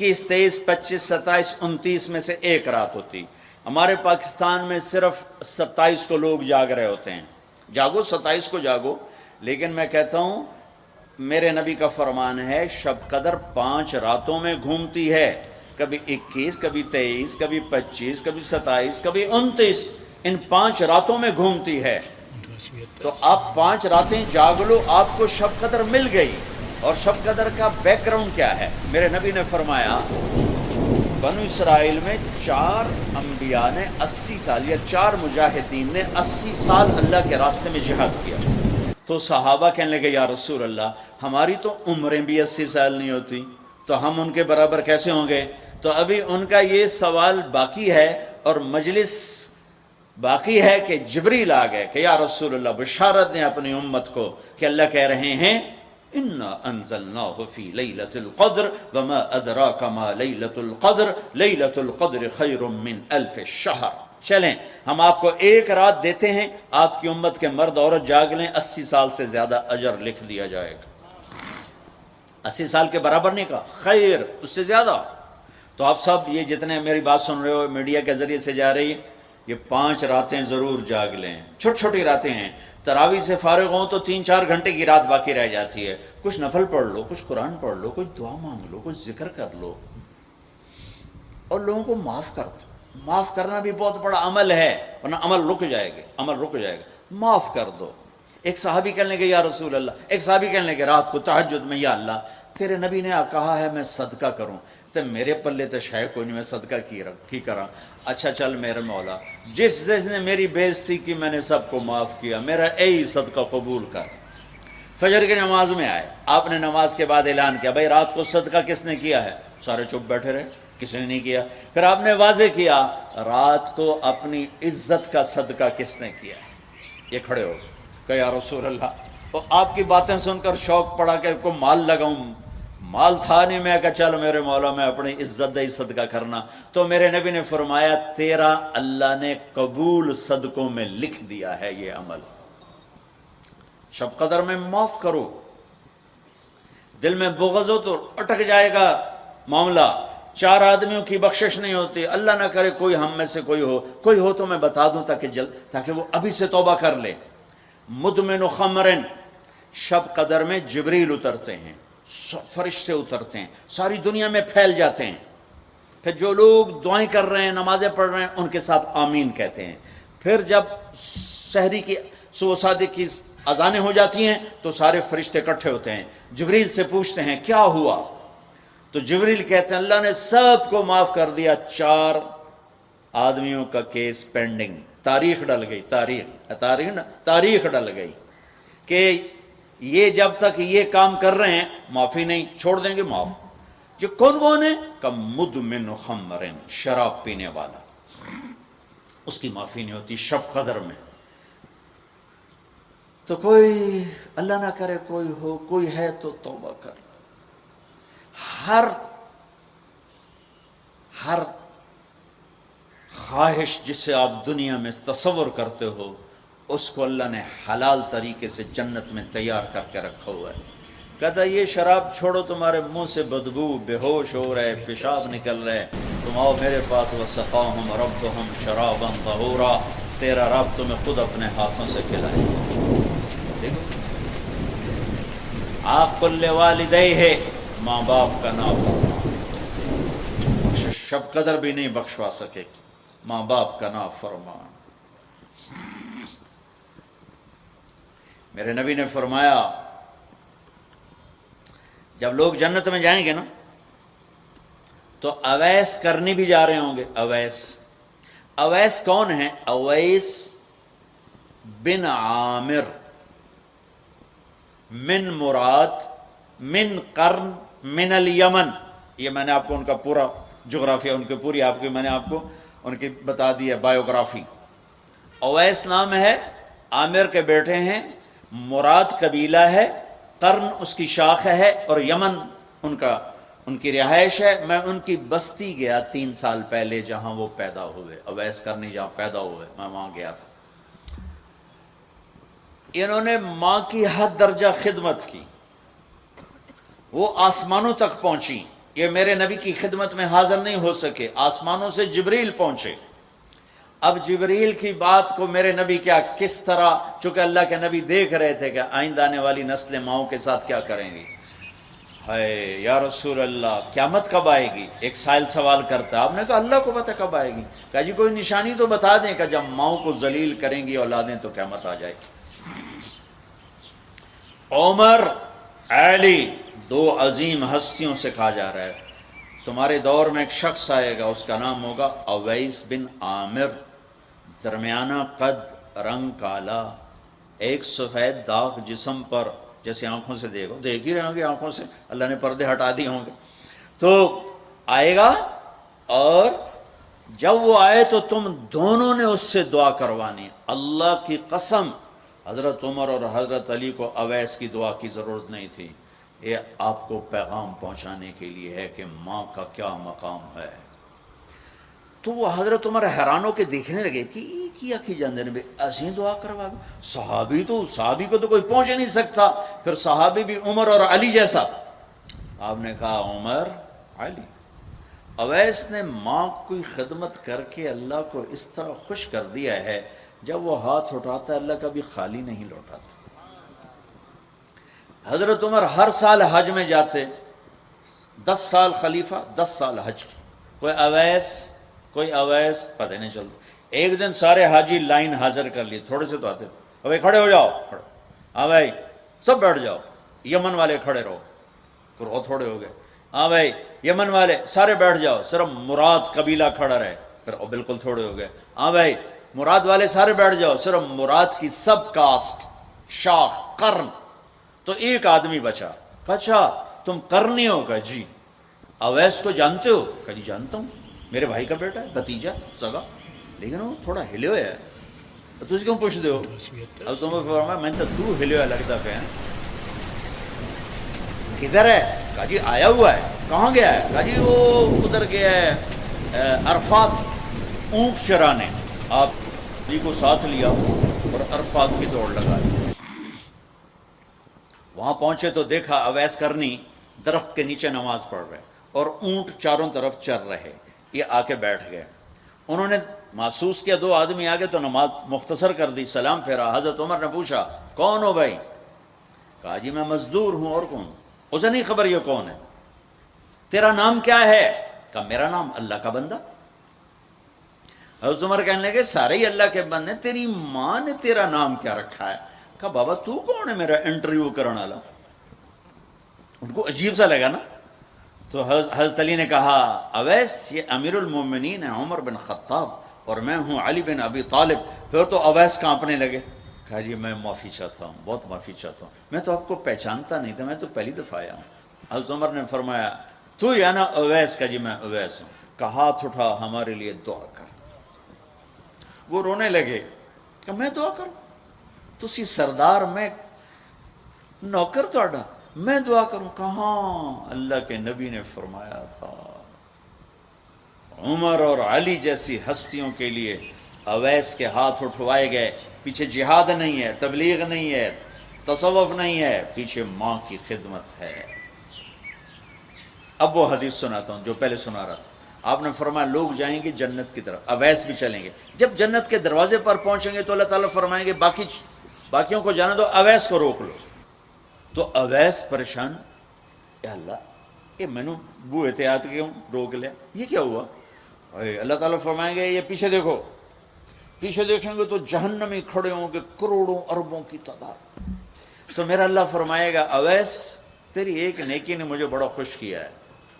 21, 23, 25, 27, 29 میں سے ایک رات ہوتی. ہمارے پاکستان میں صرف 27 کو لوگ جاگ رہے ہوتے ہیں. جاگو 27 کو جاگو، لیکن میں کہتا ہوں میرے نبی کا فرمان ہے شب قدر 5 راتوں میں گھومتی ہے، کبھی 21، کبھی 23، کبھی 25، کبھی 27، کبھی 29، ان 5 راتوں میں گھومتی ہے. تو آپ 5 راتیں جاگ لو، آپ کو شب قدر مل گئی. اور شب قدر کا بیک گراؤنڈ کیا ہے؟ میرے نبی نے فرمایا بنو اسرائیل میں 4 انبیاء نے 80 سال، یا 4 مجاہدین نے 80 سال اللہ کے راستے میں جہاد کیا. تو صحابہ کہنے لگے یا رسول اللہ ہماری تو عمریں بھی 80 سال نہیں ہوتی، تو ہم ان کے برابر کیسے ہوں گے؟ تو ابھی ان کا یہ سوال باقی ہے اور مجلس باقی ہے کہ جبریل آ گئے کہ یا رسول اللہ بشارت دیں اپنی امت کو کہ اللہ کہہ رہے ہیں انا انزلناہ فی لیلۃ القدر وما ادراک ما لیلۃ القدر لیلۃ القدر خیر من الف شہر. چلیں ہم آپ کو ایک رات دیتے ہیں، آپ کی امت کے مرد عورت جاگ لیں، 80 سال سے زیادہ اجر لکھ دیا جائے گا. 80 سال کے برابر نہیں کہا، خیر اس سے زیادہ. تو آپ سب یہ جتنے میری بات سن رہے ہو میڈیا کے ذریعے سے جا رہی، یہ 5 راتیں ضرور جاگ لیں. چھوٹی چھوٹی راتیں ہیں، تراویح سے فارغ ہوں تو 3-4 گھنٹے کی رات باقی رہ جاتی ہے. کچھ نفل پڑھ لو، کچھ قرآن پڑھ لو، کچھ دعا مانگ لو، کچھ ذکر کر لو، اور لوگوں کو معاف کر دو. معاف کرنا بھی بہت بڑا عمل ہے، ورنہ عمل رک جائے گا، عمل رک جائے گا. معاف کر دو. ایک صحابی کہنے لگے یا رسول اللہ، ایک صحابی کہنے لگے رات کو تہجد میں یا اللہ تیرے نبی نے کہا ہے میں صدقہ کروں، تو میرے پلے تو شے کوئی نہیں، میں صدقہ کی کرا. اچھا چل میرے مولا، جس نے میری بے عزتی کی میں نے سب کو معاف کیا، میرا یہی صدقہ قبول کر. فجر کی نماز میں آئے، آپ نے نماز کے بعد اعلان کیا بھائی رات کو صدقہ کس نے کیا ہے؟ سارے چپ بیٹھے رہے، کسی نے نہیں کیا. پھر آپ نے واضح کیا رات کو اپنی عزت کا صدقہ کس نے کیا ہے؟ یہ کھڑے ہو کہ یا رسول اللہ. تو آپ کی باتیں سن کر شوق پڑا کہ کو مال لگاؤں، مال تھا نہیں. میں کہا چل میرے مولا میں اپنی عزت دہی صدقہ کرنا. تو میرے نبی نے فرمایا تیرا اللہ نے قبول صدقوں میں لکھ دیا ہے یہ عمل. شب قدر میں معاف کرو. دل میں بغض ہو تو اٹک جائے گا معاملہ. 4 آدمیوں کی بخشش نہیں ہوتی. اللہ نہ کرے کوئی ہم میں سے کوئی ہو تو میں بتا دوں تاکہ وہ ابھی سے توبہ کر لے. مدمن خمرن، شب قدر میں جبریل اترتے ہیں، فرشتے اترتے ہیں، ساری دنیا میں پھیل جاتے ہیں. پھر جو لوگ دعائیں کر رہے ہیں، نمازیں پڑھ رہے ہیں، ان کے ساتھ آمین کہتے ہیں. پھر جب سحری کی صبح صادق کی اذانیں ہو جاتی ہیں تو سارے فرشتے اکٹھے ہوتے ہیں، جبریل سے پوچھتے ہیں کیا ہوا؟ تو جبریل کہتے ہیں اللہ نے سب کو معاف کر دیا، 4 آدمیوں کا کیس پینڈنگ. تاریخ ڈل گئی، تاریخ ڈل گئی کہ یہ جب تک یہ کام کر رہے ہیں معافی نہیں، چھوڑ دیں گے معاف. جو کون ہے؟ کہ مدمن خمرن، شراب پینے والا، اس کی معافی نہیں ہوتی شب قدر میں. تو کوئی اللہ نہ کرے کوئی ہے تو توبہ کر. ہر خواہش جسے آپ دنیا میں تصور کرتے ہو اس کو اللہ نے حلال طریقے سے جنت میں تیار کر کے رکھا ہوا ہے. کہتا یہ شراب چھوڑو، تمہارے منہ سے بدبو، بے ہوش ہو رہے، پیشاب نکل رہے، تم آؤ میرے پاس. وسقاہم ربہم شرابا طہورا، تیرا رب تمہیں خود اپنے ہاتھوں سے کھلائے. دیکھو عاق لوالدیہ، ماں باپ کا نام شب قدر بھی نہیں بخشوا سکے گی. ماں باپ کا نام فرمان. میرے نبی نے فرمایا جب لوگ جنت میں جائیں گے نا تو اویس کرنی بھی جا رہے ہوں گے. اویس کون ہیں؟ اویس بن عامر من مراد من قرن من الیمن. یہ میں نے آپ کو ان کا پورا جغرافیہ، ان کی پوری میں نے آپ کو ان کی بتا دی ہے بایوگرافی. اویس نام ہے، عامر کے بیٹے ہیں، مراد قبیلہ ہے، قرن اس کی شاخ ہے، اور یمن ان کی رہائش ہے. میں ان کی بستی گیا 3 سال پہلے جہاں وہ پیدا ہوئے. اویس کرنی جہاں پیدا ہوئے میں وہاں گیا تھا. انہوں نے ماں کی حد درجہ خدمت کی، وہ آسمانوں تک پہنچی. یہ میرے نبی کی خدمت میں حاضر نہیں ہو سکے، آسمانوں سے جبریل پہنچے۔ اب جبریل کی بات کو میرے نبی کیا کس طرح، چونکہ اللہ کے نبی دیکھ رہے تھے کہ آئندہ آنے والی نسلیں ماؤں کے ساتھ کیا کریں گی۔ ہے یا رسول اللہ قیامت کب آئے گی؟ ایک سائل سوال کرتا ہے، آپ نے کہا اللہ کو پتہ کب آئے گی؟ کہا جی کوئی نشانی تو بتا دیں کہ جب ماؤں کو ذلیل کریں گی اولادیں تو قیامت آ جائے گی۔ عمر، علی، دو عظیم ہستیوں سے کہا جا رہا ہے تمہارے دور میں ایک شخص آئے گا، اس کا نام ہوگا اویس بن عامر، درمیانہ قد، رنگ کالا، ایک سفید داغ جسم پر، جیسے آنکھوں سے دیکھو، دیکھ ہی رہے ہوں گے آنکھوں سے، اللہ نے پردے ہٹا دیے ہوں گے، تو آئے گا، اور جب وہ آئے تو تم دونوں نے اس سے دعا کروانی۔ اللہ کی قسم حضرت عمر اور حضرت علی کو اویس کی دعا کی ضرورت نہیں تھی، یہ آپ کو پیغام پہنچانے کے لیے ہے کہ ماں کا کیا مقام ہے۔ تو وہ حضرت عمر حیران ہو کے دیکھنے لگے کہ یہ کیا کی جاندے نے ایسی دعا کروا، صحابی کو تو کوئی پہنچ نہیں سکتا، پھر صحابی بھی عمر اور علی جیسا۔ آپ نے کہا عمر، علی۔ اویس نے ماں کی خدمت کر کے اللہ کو اس طرح خوش کر دیا ہے، جب وہ ہاتھ اٹھاتا ہے اللہ کبھی خالی نہیں لوٹاتا۔ حضرت عمر ہر سال حج میں جاتے، 10 سال خلیفہ، 10 سال حج کی، کوئی اویس پتہ نہیں چلتا۔ ایک دن سارے حاجی لائن حاضر کر لی، تھوڑے سے تو آتے تھے، بھائی کھڑے ہو جاؤ، ہاں بھائی سب بیٹھ جاؤ، یمن والے کھڑے رہو، پھر وہ تھوڑے ہو گئے، ہاں بھائی یمن والے سارے بیٹھ جاؤ، صرف مراد قبیلہ کھڑا رہے، پھر وہ بالکل تھوڑے ہو گئے، ہاں بھائی مراد والے سارے بیٹھ جاؤ، صرف مراد کی سب کاسٹ، شاخ، قرن، تو ایک آدمی بچا۔ اچھا تم قرنی ہو؟ کہا جی۔ اویس کو جانتے ہو؟ کہا جی جانتا ہوں، میرے بھائی کا بیٹا ہے، بھتیجا سگا، لیکن وہ تھوڑا ہلے ہوئے ہے، تو اس کیوں پوچھتے ہو؟ اب تمہیں فرمایا میں تو ہلے ہوئے لگتا پہ ہیں، کدھر ہے؟ کہا جی آیا ہوا ہے۔ کہاں گیا ہے؟ کہا جی وہ ادھر گیا ہے عرفات اونٹ چرانے۔ آپ جی کو ساتھ لیا اور عرفات کی دوڑ لگا دی۔ وہاں پہنچے تو دیکھا اویس کرنی درخت کے نیچے نماز پڑھ رہے اور اونٹ چاروں طرف چر رہے، یہ آ کے بیٹھ گئے۔ انہوں نے محسوس کیا 2 آدمی آ گئے تو نماز مختصر کر دی، سلام پھیرا۔ حضرت عمر نے پوچھا کون ہو بھائی؟ کہا جی میں مزدور ہوں، اور کون؟ اسے نہیں خبر یہ کون ہے۔ تیرا نام کیا ہے؟ کہا میرا نام اللہ کا بندہ۔ حضرت عمر کہنے لگے سارے ہی اللہ کے بندے، تیری ماں نے تیرا نام کیا رکھا ہے؟ کہا بابا تو کون ہے میرا انٹرویو کرنے والا؟ ان کو عجیب سا لگا نا۔ تو حضرت علی نے کہا اویس یہ امیر المومنین ہے عمر بن خطاب اور میں ہوں علی بن ابی طالب۔ پھر تو اویس کانپنے لگے، کہا جی میں معافی چاہتا ہوں، بہت معافی چاہتا ہوں، میں تو آپ کو پہچانتا نہیں تھا، میں تو پہلی دفعہ آیا ہوں۔ حضرت عمر نے فرمایا تو یا نا اویس؟ کا جی میں اویس ہوں۔ کہا ہاتھ اٹھا ہمارے لیے دعا کر۔ وہ رونے لگے کہ میں دعا کروں؟ تسی سردار، میں نوکر تہاڈا، میں دعا کروں؟ کہاں، اللہ کے نبی نے فرمایا تھا عمر اور علی جیسی ہستیوں کے لیے اویس کے ہاتھ اٹھوائے گئے۔ پیچھے جہاد نہیں ہے، تبلیغ نہیں ہے، تصوف نہیں ہے، پیچھے ماں کی خدمت ہے۔ اب وہ حدیث سناتا ہوں جو پہلے سنا رہا تھا۔ آپ نے فرمایا لوگ جائیں گے جنت کی طرف، اویس بھی چلیں گے۔ جب جنت کے دروازے پر پہنچیں گے تو اللہ تعالیٰ فرمائیں گے باقیوں کو جانے دو، اویس کو روک لو۔ تو اویس پریشان، اے اللہ یہ میں نے بو احتیاط کیوں روک لیا، یہ کیا ہوا؟ اللہ تعالیٰ فرمائیں گے یہ پیچھے دیکھو، پیچھے دیکھیں گے تو جہنمی کھڑے ہوں گے کروڑوں اربوں کی تعداد۔ تو میرا اللہ فرمائے گا اویس تیری ایک نیکی نے مجھے بڑا خوش کیا ہے،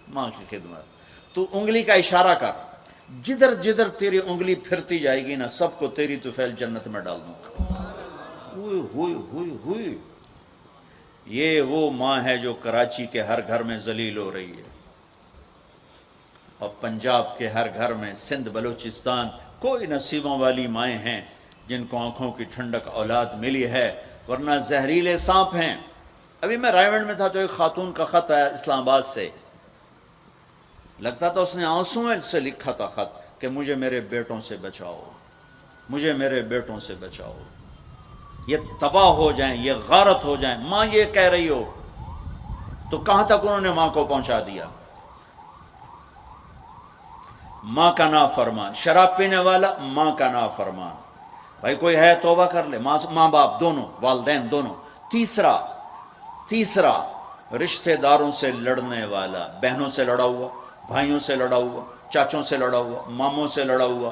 ماں کی خدمت۔ تو انگلی کا اشارہ کر، جدھر جدھر تیری انگلی پھرتی جائے گی نا سب کو تیری طفیل جنت میں ڈال دوں گا۔ ہوئی ہوئی ہوئی، یہ وہ ماں ہے جو کراچی کے ہر گھر میں ذلیل ہو رہی ہے، اور پنجاب کے ہر گھر میں، سندھ بلوچستان، کوئی نصیبوں والی مائیں ہیں جن کو آنکھوں کی ٹھنڈک اولاد ملی ہے، ورنہ زہریلے سانپ ہیں۔ ابھی میں رائے گنج میں تھا تو ایک خاتون کا خط آیا اسلام آباد سے، لگتا تھا اس نے آنسوؤں سے لکھا تھا خط کہ مجھے میرے بیٹوں سے بچاؤ، مجھے میرے بیٹوں سے بچاؤ، یہ تباہ ہو جائیں، یہ غارت ہو جائیں۔ ماں یہ کہہ رہی ہو تو کہاں تک انہوں نے ماں کو پہنچا دیا؟ ماں کا نافرمان، شراب پینے والا ماں کا نافرمان. بھائی کوئی ہے توبہ کر لے، ماں باپ دونوں، والدین دونوں. تیسرا رشتہ داروں سے لڑنے والا، بہنوں سے لڑا ہوا، بھائیوں سے لڑا ہوا، چاچوں سے لڑا ہوا، ماموں سے لڑا ہوا،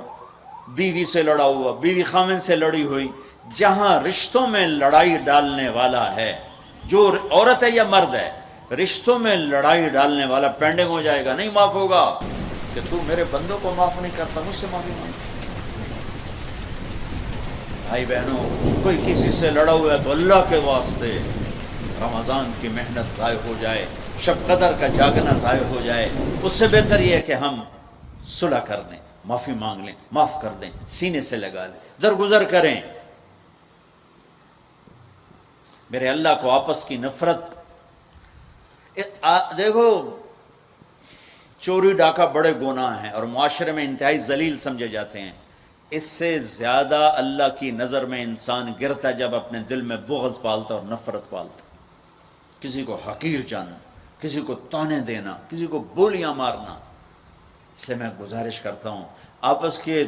بیوی سے لڑا ہوا، بیوی خامن سے لڑی ہوئی. جہاں رشتوں میں لڑائی ڈالنے والا ہے، جو عورت ہے یا مرد ہے، رشتوں میں لڑائی ڈالنے والا پینڈنگ ہو جائے گا، نہیں معاف ہوگا کہ تو میرے بندوں کو معاف نہیں کرتا، مجھ سے معافی مانگ. بھائی بہنوں، کوئی کسی سے لڑا ہوا ہے تو اللہ کے واسطے رمضان کی محنت ضائع ہو جائے، شب قدر کا جاگنا ضائع ہو جائے، اس سے بہتر یہ ہے کہ ہم صلح کر لیں، معافی مانگ لیں، معاف کر دیں، سینے سے لگا لیں، درگزر کریں. میرے اللہ کو آپس کی نفرت. دیکھو، چوری ڈاکہ بڑے گناہ ہیں اور معاشرے میں انتہائی ذلیل سمجھے جاتے ہیں. اس سے زیادہ اللہ کی نظر میں انسان گرتا ہے جب اپنے دل میں بغض پالتا اور نفرت پالتا، کسی کو حقیر جاننا، کسی کو طعنے دینا، کسی کو بولیاں مارنا. اس لیے میں گزارش کرتا ہوں آپس کے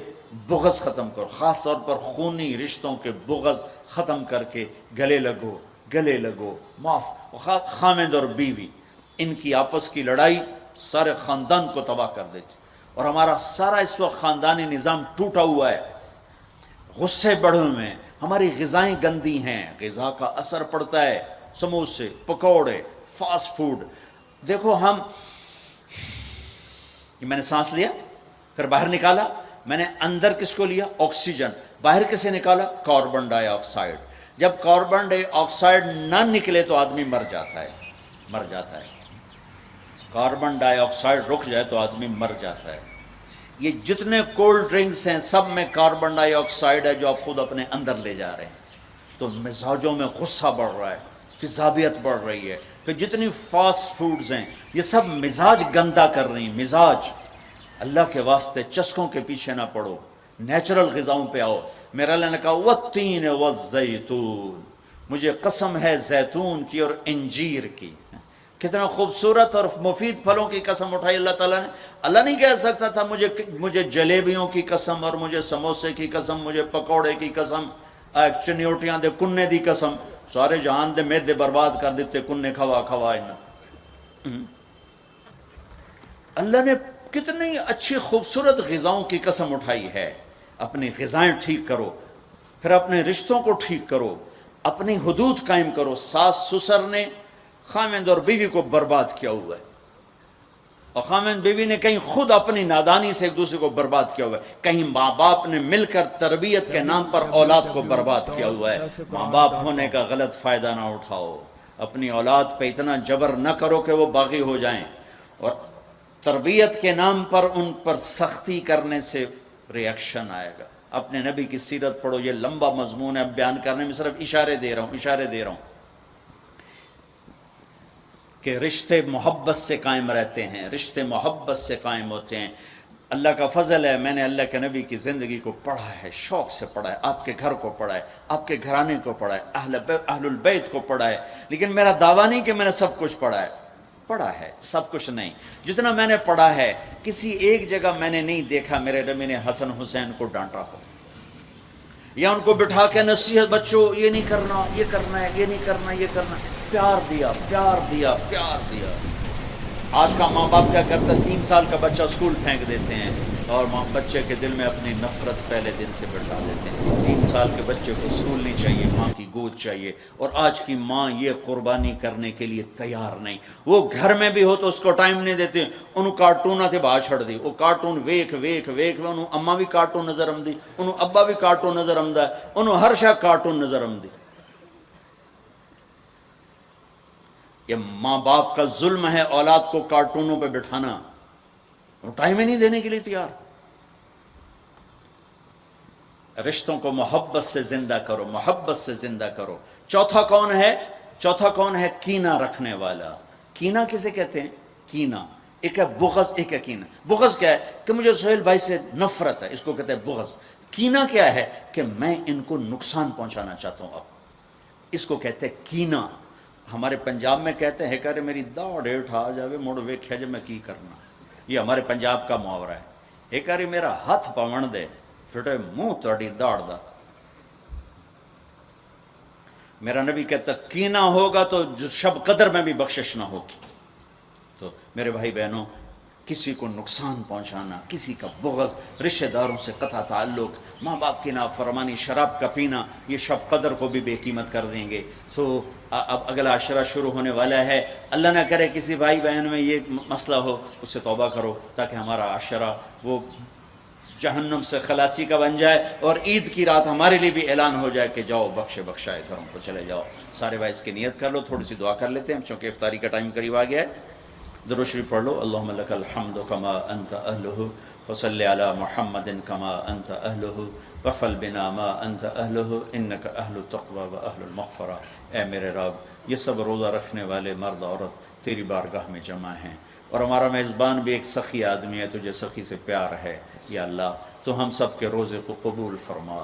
بغض ختم کرو، خاص طور پر خونی رشتوں کے بغض ختم کر کے گلے لگو، معاف. خامد اور بیوی، ان کی آپس کی لڑائی سارے خاندان کو تباہ کر دیتی، اور ہمارا سارا اس وقت خاندانی نظام ٹوٹا ہوا ہے، غصے بڑھے ہوئے ہیں، ہماری غذائیں گندی ہیں، غذا کا اثر پڑتا ہے، سموسے، پکوڑے، فاسٹ فوڈ. دیکھو میں نے سانس لیا، پھر باہر نکالا، میں نے اندر کس کو لیا؟ آکسیجن. باہر کسے نکالا؟ کاربن ڈائی آکسائڈ. جب کاربن ڈائی آکسائڈ نہ نکلے تو آدمی مر جاتا ہے. کاربن ڈائی آکسائڈ رک جائے تو آدمی مر جاتا ہے. یہ جتنے کولڈ ڈرنکس ہیں سب میں کاربن ڈائی آکسائڈ ہے جو آپ خود اپنے اندر لے جا رہے ہیں. تو مزاجوں میں غصہ بڑھ رہا ہے، تیزابیت بڑھ رہی ہے. پھر جتنی فاسٹ فوڈز ہیں یہ سب مزاج گندا کر رہی ہیں. مزاج، اللہ کے واسطے چسکوں کے پیچھے نہ پڑو، نیچرل غذاؤں پہ آؤ. میرا اللہ نے کہا والتین والزیتون، مجھے قسم ہے زیتون کی اور انجیر کی. کتنا خوبصورت اور مفید پھلوں کی قسم اٹھائی اللہ تعالیٰ نے. اللہ نہیں کہہ سکتا تھا مجھے جلیبیوں کی قسم اور مجھے سموسے کی قسم، مجھے پکوڑے کی قسم، چنیوٹیاں دے کنے دی قسم. سارے جہان دے میدے برباد کر دیتے کنے کھوا. اللہ نے کتنی اچھی خوبصورت غذاؤں کی قسم اٹھائی ہے. اپنی غذائیں ٹھیک کرو، پھر اپنے رشتوں کو ٹھیک کرو، اپنی حدود قائم کرو. ساس سسر نے خامند اور بیوی کو برباد کیا ہوا ہے، اور خامند بیوی نے کہیں خود اپنی نادانی سے ایک دوسرے کو برباد کیا ہوا ہے، کہیں ماں باپ نے مل کر تربیت کے نام پر اولاد کو برباد کیا ہوا ہے. ماں باپ ہونے کا غلط فائدہ نہ اٹھاؤ، اپنی اولاد پہ اتنا جبر نہ کرو کہ وہ باغی ہو جائیں، اور تربیت کے نام پر ان پر سختی کرنے سے ریاکشن آئے گا. اپنے نبی کی سیرت پڑھو، یہ لمبا مضمون ہے، بیان کرنے میں صرف اشارے دے رہا ہوں کہ رشتے محبت سے قائم رہتے ہیں، رشتے محبت سے قائم ہوتے ہیں. اللہ کا فضل ہے، میں نے اللہ کے نبی کی زندگی کو پڑھا ہے، شوق سے پڑھا ہے، آپ کے گھر کو پڑھا ہے، آپ کے گھرانے کو پڑھا ہے، اہل البیت کو پڑھا ہے. لیکن میرا دعویٰ نہیں کہ میں نے سب کچھ پڑھا ہے، سب کچھ نہیں. جتنا میں نے پڑھا ہے کسی ایک جگہ میں نے نہیں دیکھا میرے نبی نے حسن حسین کو ڈانٹا ہو، یا ان کو بٹھا کے نصیحت، بچوں یہ نہیں کرنا، یہ کرنا ہے، یہ نہیں کرنا، یہ کرنا. پیار دیا. آج کا ماں باپ کیا کرتا ہے؟ 3 سال کا بچہ اسکول پھینک دیتے ہیں اور بچے کے دل میں اپنی نفرت پہلے دن سے بٹھا دیتے ہیں. 3 سال کے بچے کو اسکول نہیں چاہیے، ماں کی گود چاہیے. اور آج کی ماں یہ قربانی کرنے کے لیے تیار نہیں. وہ گھر میں بھی ہو تو اس کو ٹائم نہیں دیتے. انہوں کارٹون تے باہر چھڑ دی، وہ کارٹون ویکھ انہوں اما بھی کارٹون نظر آمدی، انہوں ابا بھی کارٹون نظر آمدا ہے، انہوں ہر شے کارٹون نظر آمدی. یہ ماں باپ کا ظلم ہے اولاد کو کارٹونوں پہ بٹھانا، وہ ٹائم ہی نہیں دینے کے لیے تیار. رشتوں کو محبت سے زندہ کرو. چوتھا کون ہے؟ کینہ رکھنے والا. کینہ کسے کہتے ہیں؟ کینہ ایک ہے بغض، ایک ہے کینہ. بغض کیا ہے؟ کہ مجھے سہیل بھائی سے نفرت ہے، اس کو کہتے ہیں بغض. کینہ کیا ہے؟ کہ میں ان کو نقصان پہنچانا چاہتا ہوں. اب اس کو کہتے ہیں کینہ. ہمارے پنجاب میں کہتے ہیں کہ میری داڑھ ہیٹھ آ جاوے مڑ ویکھیا جے میں کی کرنا. یہ ہمارے پنجاب کا محاورہ ہے. ایک باری میرا ہاتھ پاون دے پھٹے منہ تہاڈی داڑ دا. میرا نبی کہتا کینہ ہوگا تو شب قدر میں بھی بخشش نہ ہوگی. تو میرے بھائی بہنوں، کسی کو نقصان پہنچانا، کسی کا بغض، رشتہ داروں سے قطع تعلق، ماں باپ کی نافرمانی، شراب کا پینا، یہ شب قدر کو بھی بے قیمت کر دیں گے. تو اب اگلا عشرہ شروع ہونے والا ہے. اللہ نہ کرے کسی بھائی بہن میں یہ مسئلہ ہو، اس سے توبہ کرو تاکہ ہمارا عشرہ وہ جہنم سے خلاصی کا بن جائے، اور عید کی رات ہمارے لیے بھی اعلان ہو جائے کہ جاؤ بخشے بخشائے گھروں کو چلے جاؤ. سارے بھائی اس کی نیت کر لو. تھوڑی سی دعا کر لیتے ہیں چونکہ افطاری کا ٹائم قریب آ گیا ہے. درود شریف پڑھ لو. اللہم لک الحمد کما انت اہلہ وصلی علی محمد کما انت اہلہ وفعل بنا ما انت اہلہ انک اہل التقوی و اہل المغفرہ. اے میرے رب، یہ سب روزہ رکھنے والے مرد عورت تیری بارگاہ میں جمع ہیں، اور ہمارا میزبان بھی ایک سخی آدمی ہے، تجھے سخی سے پیار ہے. یا اللہ تو ہم سب کے روزے کو قبول فرما،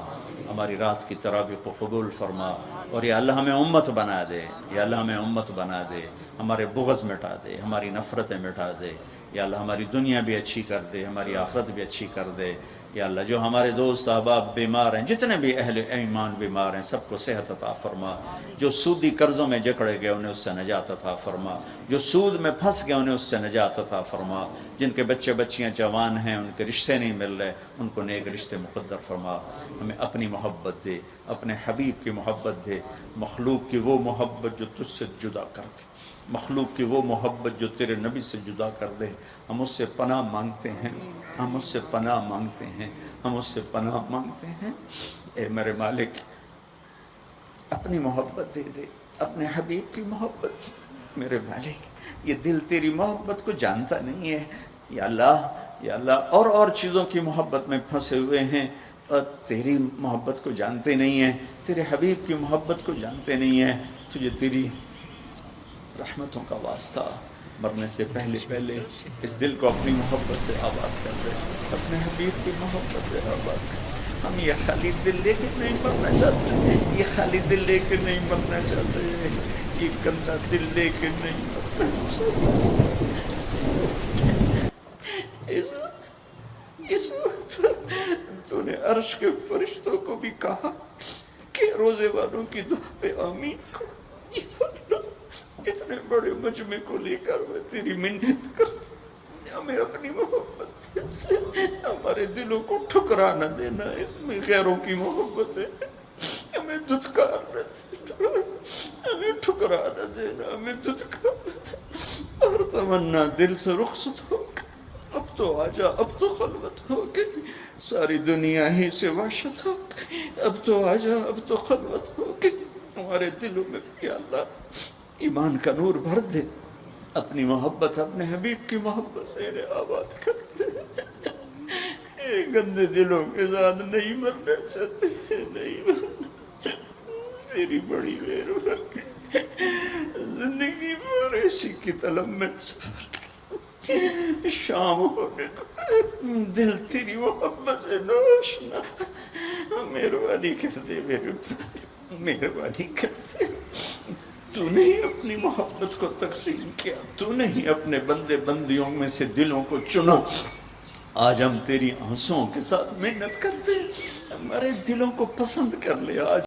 ہماری رات کی تراویح کو قبول فرما، اور یا اللہ ہمیں امت بنا دے. یا اللہ ہمیں امت بنا دے، ہمارے بغض مٹا دے، ہماری نفرتیں مٹا دے. یا اللہ ہماری دنیا بھی اچھی کر دے، ہماری آخرت بھی اچھی کر دے. یا اللہ جو ہمارے دوست احباب بیمار ہیں، جتنے بھی اہل ایمان بیمار ہیں، سب کو صحت عطا فرما. جو سودی قرضوں میں جکڑے گئے انہیں اس سے نجات عطا فرما. جو سود میں پھنس گئے انہیں اس سے نجات عطا فرما. جن کے بچے بچیاں جوان ہیں، ان کے رشتے نہیں مل رہے، ان کو نیک رشتے مقدر فرما. ہمیں اپنی محبت دے، اپنے حبیب کی محبت دے، مخلوق کی وہ محبت جو تجھ سے جدا کر دے، مخلوق کی وہ محبت جو تیرے نبی سے جدا کر دے. ہم اس سے پناہ مانگتے ہیں، ہم اس سے پناہ مانگتے ہیں، ہم اس سے پناہ مانگتے ہیں. اے میرے مالک، اپنی محبت دے دے، اپنے حبیب کی محبت. میرے مالک، یہ دل تیری محبت کو جانتا نہیں ہے. یا اللہ اور چیزوں کی محبت میں پھنسے ہوئے ہیں، اور تیری محبت کو جانتے نہیں ہیں، تیرے حبیب کی محبت کو جانتے نہیں ہیں. تجھے تیری رحمتوں کا واسطہ، مرنے سے پہلے اس دل کو اپنی محبت سے آباد کر دے، اپنے حبیب کی محبت سے آباد کر. ہم یہ خالی دل لے کے نہیں مرنا چاہتے، یہ خالی دل لے کے نہیں مرنا چاہتے، یہ گندا دل لے کے نہیں مرنا چاہتے. اس وقت تو نے عرش کے فرشتوں کو بھی کہا کہ روزے والوں کی دعا پہ آمین کرو. اتنے بڑے مجمع کو لے کر میں تیری منت کرتا ہوں، ہمیں اپنی محبت سے ہمارے دلوں کو ٹھکرا نہ دینا. اس میں غیروں کی محبت ہے، ہمیں دھتکار نہ دینا، ہمیں ٹھکرا نہ دینا، ہمیں دھتکار نہ دینا. اور تمنا دل سے رخصت ہو گئی. اب تو آجا، اب تو خلوت ہو گئی، ساری دنیا ہی سے وحشت ہو گئی. اب تو آجا، اب تو خلوت ہو گئی. ہمارے دلوں میں یا اللہ ایمان کا نور بھر دے، اپنی محبت، اپنے حبیب کی محبت سے انہیں آباد کر دے. اے گندے دلوں کے ساتھ نہیں مرنا چاہتے، نہیں مرنا. تیری بڑی مہربانی، زندگی بھر اسی کی طلب میں سفر. شام ہونے کو دل تیری محبت سے نوشنا. مہربانی کر دے، مہربانی کر دے. تو نہیں اپنی محبت کو تقسیم کیا، تو نہیں اپنے بندے بندیوں میں سے دلوں کو چنا. آج ہم تیری آنسوؤں کے ساتھ محنت کرتے ہیں، ہمارے دلوں کو پسند کر لے. آج